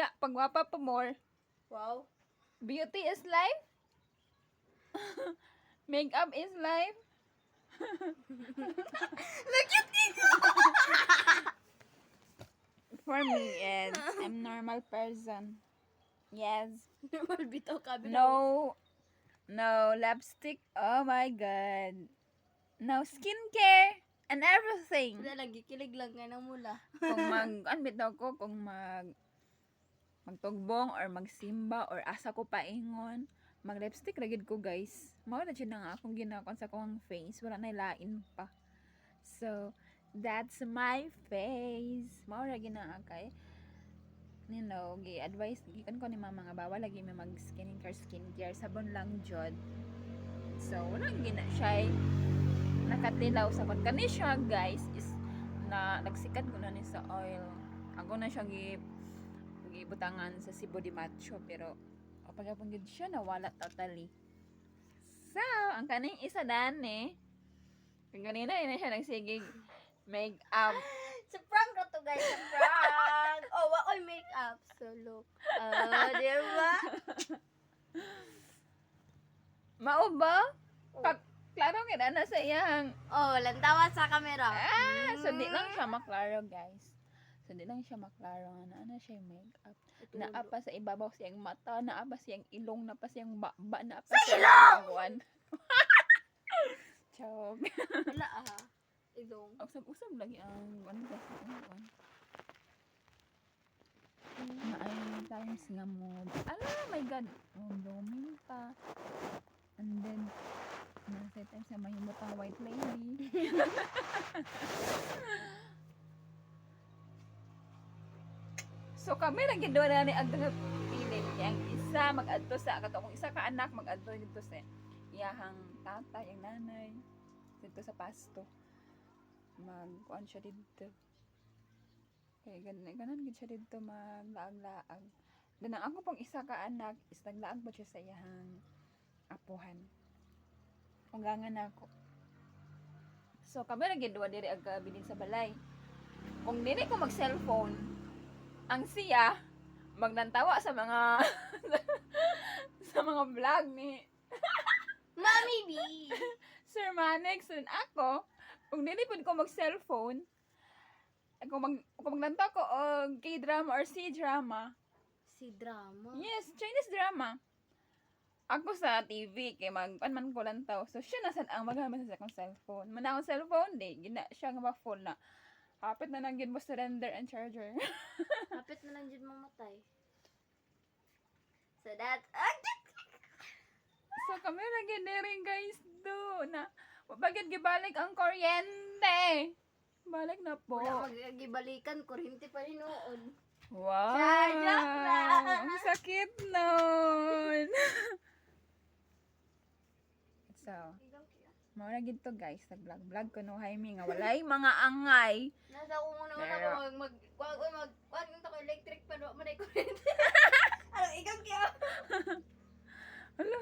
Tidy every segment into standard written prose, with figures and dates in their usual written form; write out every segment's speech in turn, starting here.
Unya, pagwapa pa more. Wow. Beauty is life. Makeup is life. For me, yes. I'm normal person. Yes. Normal bitaw ka. No lipstick. Oh my god. No skincare and everything. Sila lagi kilig lang ka ng mula. Kung bitaw ko kung magtugbong or magsimba or asa ko paingon, mag lipstick ragid ko guys. Mao na na nga akong ginakon sa kong face, wala na lain pa. So that's my face. Mao ra gina kay gi-advise gikan ko ni mama nga bawal lagi may mag skincare sabon lang jud. So wala gina siya nakatilaw sa kon kani siya guys is na nagsikat ko na ni sa oil. Ako na siya gibutangan sa Cebu de Macho pero kapag apong gid siya nawala totally. So ang kaning isa dani kanina ina siya nagsigig make up. Sa prank na to guys, sa prank. Oh, wakoy makeup. So look. Diba? Mao ba? Pag klaro kita na sa iyang Oh, lantawa sa camera. so di lang siya maklaro guys. So di lang siya maklaro nga na siya yung makeup. Naapa sa ibabaw siyang mata, naapa siyang ilong, naapa siyang baba, naapa siyang ilong. Chog. Wala ilong. Usab-usab lagi ang ano ba sa ano. Maay times nga mo. My god. Oh, blooming pa. And then nasa times na mahimot ang white lady. So kami ra gid na ni adto piling yang isa mag-adto sa katong isa ka anak mag-adto dito sa iyahang tatay ang nanay dito sa pasto. Magkuan siya dito. Kaya ganan gid siya dito maglaag-laag. Dan ang ako pong isa ka anak is naglaag pa siya sa iyahang apuhan. Unggangan ako. So kami ra gid diri ag bilin sa balay. Kung dili ko mag-cellphone, ang siya magnantawa sa mga sa mga vlog ni Mami B. Sir Manex and ako. Kung dili pud ko mag-cellphone, kung magnantaw ko og K-drama or C-drama. Si drama. Yes, Chinese drama. Ako sa TV kay man ko lantaw. So siya na sad ang maghamit sa akong cellphone. Man akong cellphone di gina siya nga full na. Hapit na lang gid mo surrender and charger. Kapit na lang dyan mamatay. So that So kami lagi rin guys do na bagid gibalik ang kuryente. Balik na po. wala magigibalikan, kuryente pa rin noon. Wow. Joke lang. Ang sakit nun. So, mao na gid to guys, nag-vlog ko no Jaime nga walay mga angay. Nasa ko muna Pero- ako wag nito ko electric pa no man kuryente. Ano ikaw kaya? Ala,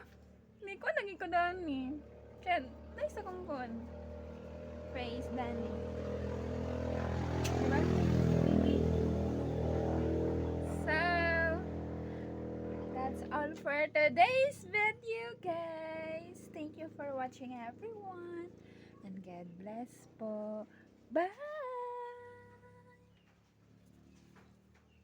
ni ko lagi ko dani. Kaya, nice akong kon. Praise Danny. Diba? So, that's all for today's video, guys. Thank you for watching, everyone. And God bless po. Bye!